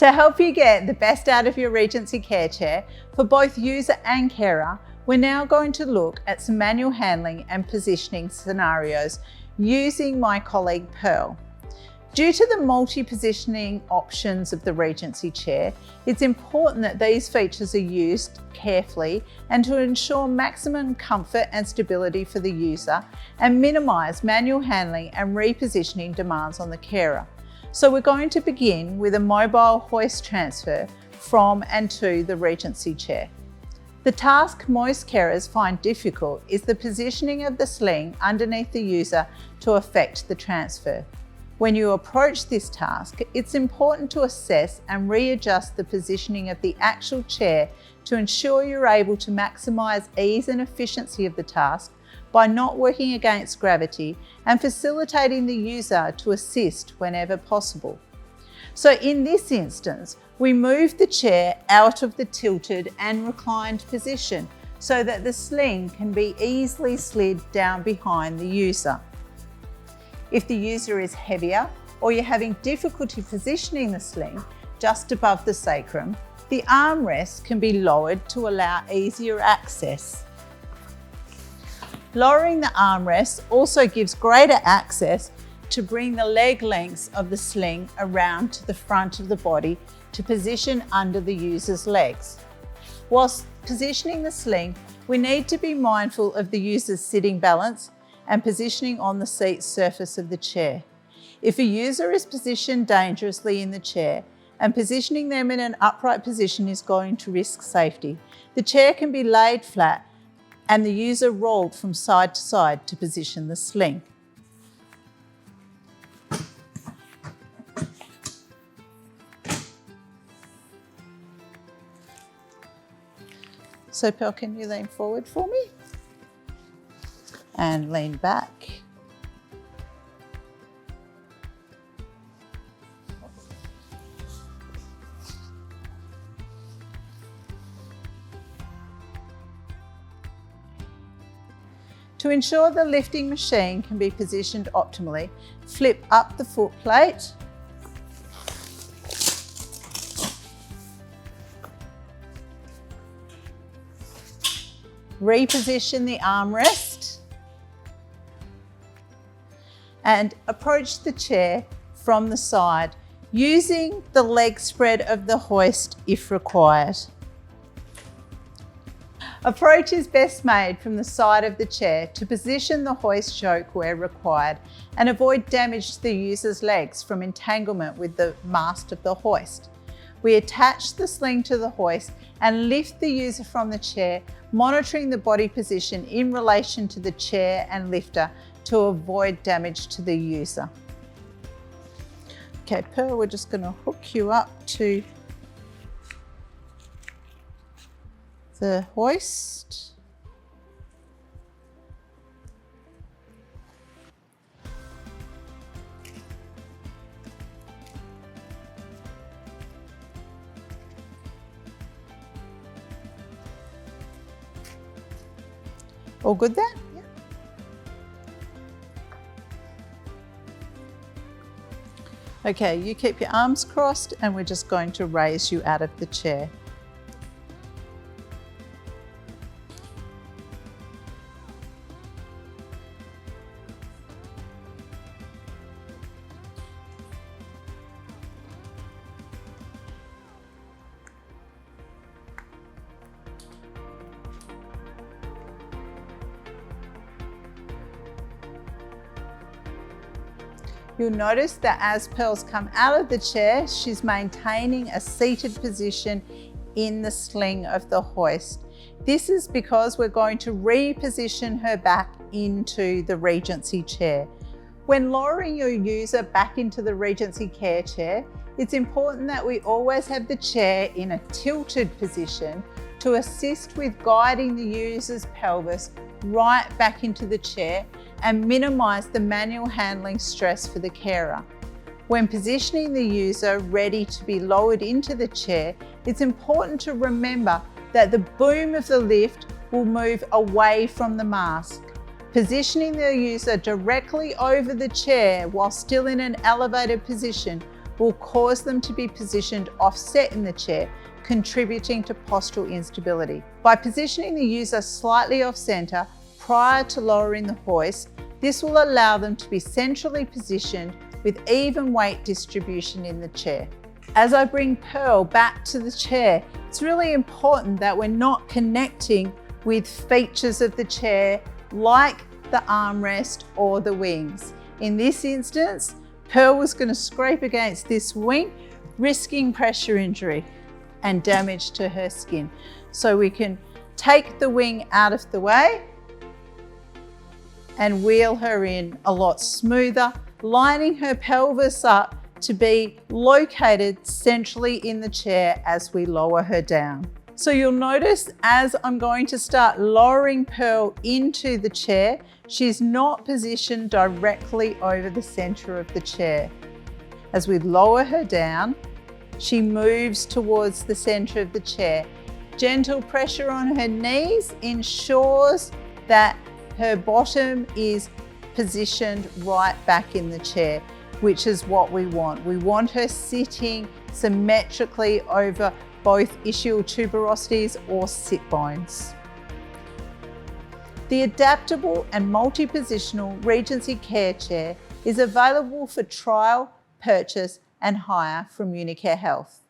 To help you get the best out of your Regency care chair for both user and carer, we're now going to look at some manual handling and positioning scenarios using my colleague Pearl. Due to the multi-positioning options of the Regency chair, it's important that these features are used carefully and to ensure maximum comfort and stability for the user and minimise manual handling and repositioning demands on the carer. So we're going to begin with a mobile hoist transfer from and to the Regency chair. The task most carers find difficult is the positioning of the sling underneath the user to effect the transfer. When you approach this task, it's important to assess and readjust the positioning of the actual chair to ensure you're able to maximise ease and efficiency of the task by not working against gravity and facilitating the user to assist whenever possible. So in this instance, we move the chair out of the tilted and reclined position so that the sling can be easily slid down behind the user. If the user is heavier or you're having difficulty positioning the sling just above the sacrum, the armrests can be lowered to allow easier access. Lowering the armrests also gives greater access to bring the leg lengths of the sling around to the front of the body to position under the user's legs. Whilst positioning the sling, we need to be mindful of the user's sitting balance and positioning on the seat surface of the chair. If a user is positioned dangerously in the chair and positioning them in an upright position is going to risk safety, the chair can be laid flat and the user rolled from side to side to position the sling. So Pearl, can you lean forward for me? And lean back. To ensure the lifting machine can be positioned optimally, flip up the footplate. Reposition the armrest and approach the chair from the side using the leg spread of the hoist if required. Approach is best made from the side of the chair to position the hoist yoke where required and avoid damage to the user's legs from entanglement with the mast of the hoist. We attach the sling to the hoist and lift the user from the chair, monitoring the body position in relation to the chair and lifter to avoid damage to the user. Okay, Pearl, we're just going to hook you up to the hoist. All good there? Yeah. Okay, you keep your arms crossed and we're just going to raise you out of the chair. You'll notice that as Pearl's come out of the chair, she's maintaining a seated position in the sling of the hoist. This is because we're going to reposition her back into the Regency chair. When lowering your user back into the Regency care chair, it's important that we always have the chair in a tilted position to assist with guiding the user's pelvis right back into the chair and minimise the manual handling stress for the carer. When positioning the user ready to be lowered into the chair, it's important to remember that the boom of the lift will move away from the mask. Positioning the user directly over the chair while still in an elevated position will cause them to be positioned offset in the chair, contributing to postural instability. By positioning the user slightly off center prior to lowering the hoist, this will allow them to be centrally positioned with even weight distribution in the chair. As I bring Pearl back to the chair, it's really important that we're not connecting with features of the chair like the armrest or the wings. In this instance, Pearl was going to scrape against this wing, risking pressure injury and damage to her skin. So we can take the wing out of the way and wheel her in a lot smoother, lining her pelvis up to be located centrally in the chair as we lower her down. So you'll notice as I'm going to start lowering Pearl into the chair, she's not positioned directly over the center of the chair. As we lower her down, she moves towards the center of the chair. Gentle pressure on her knees ensures that her bottom is positioned right back in the chair, which is what we want. We want her sitting symmetrically over both ischial tuberosities or sit bones. The adaptable and multi-positional Regency Care Chair is available for trial, purchase and hire from Unicare Health.